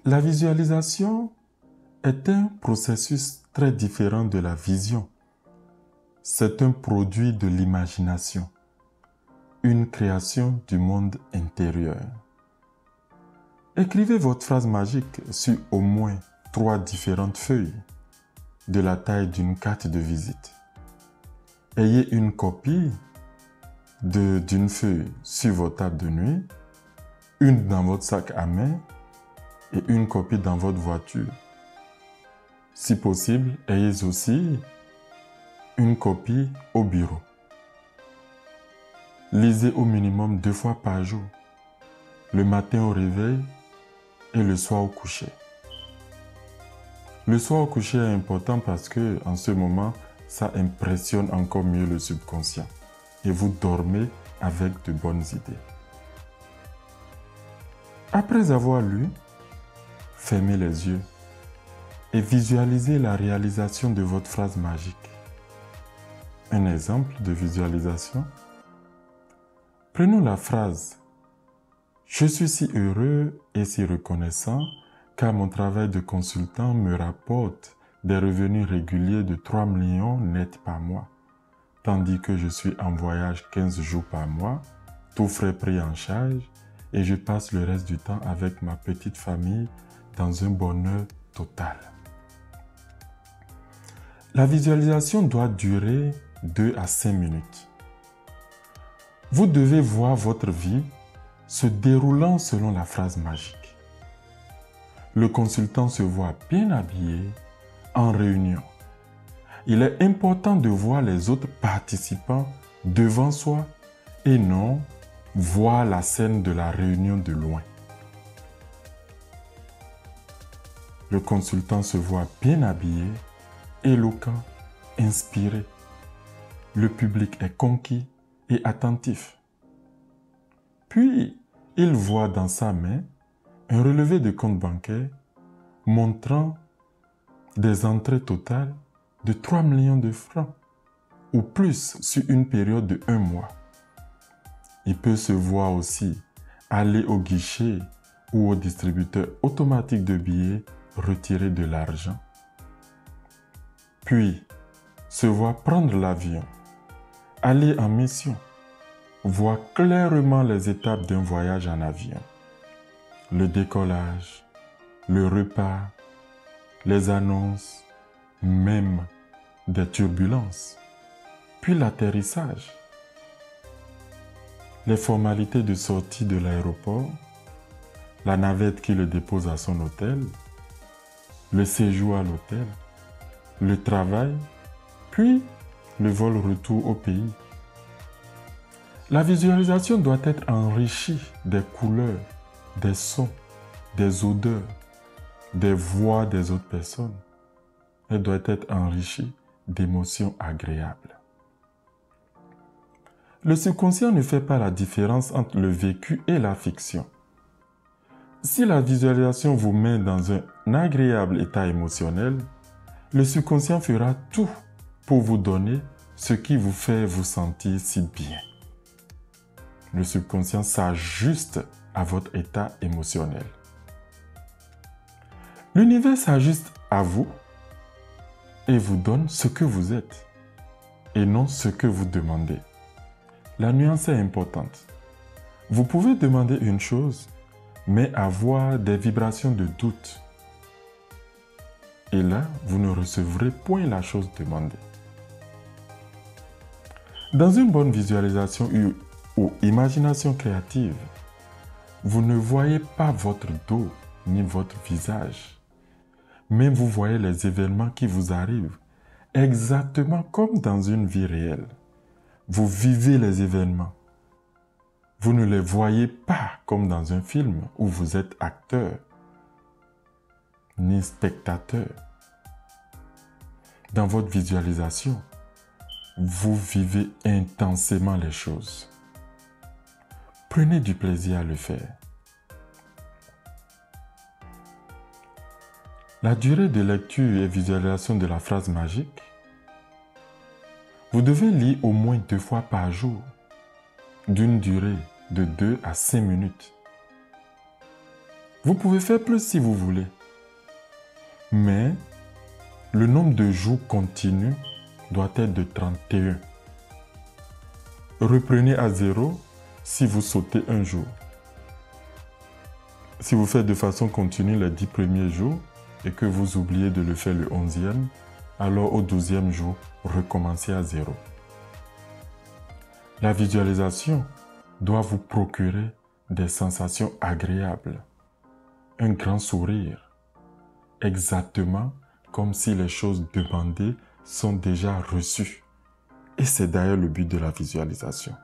La visualisation est un processus très différent de la vision. C'est un produit de l'imagination, une création du monde intérieur. Écrivez votre phrase magique sur au moins 3 différentes feuilles de la taille d'une carte de visite. Ayez une copie d'une feuille sur votre table de nuit, une dans votre sac à main et une copie dans votre voiture. Si possible, ayez aussi une copie au bureau. Lisez au minimum 2 fois par jour, le matin au réveil et le soir au coucher. Le soir au coucher est important parce que en ce moment, ça impressionne encore mieux le subconscient et vous dormez avec de bonnes idées. Après avoir lu, fermez les yeux et visualisez la réalisation de votre phrase magique. Un exemple de visualisation. Prenons la phrase « Je suis si heureux et si reconnaissant car mon travail de consultant me rapporte des revenus réguliers de 3 millions nets par mois, tandis que je suis en voyage 15 jours par mois, tout frais pris en charge, et je passe le reste du temps avec ma petite famille dans un bonheur total. » La visualisation doit durer 2 à 5 minutes. Vous devez voir votre vie se déroulant selon la phrase magique. Le consultant se voit bien habillé en réunion. Il est important de voir les autres participants devant soi et non voir la scène de la réunion de loin. Le consultant se voit bien habillé, éloquent, inspiré. Le public est conquis et attentif. Puis, il voit dans sa main un relevé de compte bancaire montrant des entrées totales de 3 millions de francs ou plus sur une période de 1 mois. Il peut se voir aussi aller au guichet ou au distributeur automatique de billets retirer de l'argent. Puis, se voir prendre l'avion, aller en mission, voir clairement les étapes d'un voyage en avion. Le décollage, le repas, les annonces, même des turbulences, puis l'atterrissage, les formalités de sortie de l'aéroport, la navette qui le dépose à son hôtel, le séjour à l'hôtel, le travail, puis le vol retour au pays. La visualisation doit être enrichie des couleurs, des sons, des odeurs, des voix des autres personnes. Elle doit être enrichie d'émotions agréables. Le subconscient ne fait pas la différence entre le vécu et la fiction. Si la visualisation vous met dans un agréable état émotionnel, le subconscient fera tout pour vous donner ce qui vous fait vous sentir si bien. Le subconscient s'ajuste à votre état émotionnel. L'univers s'ajuste à vous et vous donne ce que vous êtes et non ce que vous demandez. La nuance est importante. Vous pouvez demander une chose, mais avoir des vibrations de doute. Et là, vous ne recevrez point la chose demandée. Dans une bonne visualisation ou imagination créative, vous ne voyez pas votre dos ni votre visage, mais vous voyez les événements qui vous arrivent, exactement comme dans une vie réelle. Vous vivez les événements. Vous ne les voyez pas comme dans un film où vous êtes acteur ni spectateur. Dans votre visualisation, vous vivez intensément les choses. Prenez du plaisir à le faire. La durée de lecture et visualisation de la phrase magique. Vous devez lire au moins 2 fois par jour, d'une durée de 2 à 5 minutes. Vous pouvez faire plus si vous voulez. Mais le nombre de jours continus doit être de 31. Reprenez à 0 si vous sautez un jour. Si vous faites de façon continue les 10 premiers jours et que vous oubliez de le faire le 11e, alors au 12e jour, recommencez à 0. La visualisation doit vous procurer des sensations agréables, un grand sourire, exactement comme si les choses demandées sont déjà reçues. Et c'est d'ailleurs le but de la visualisation.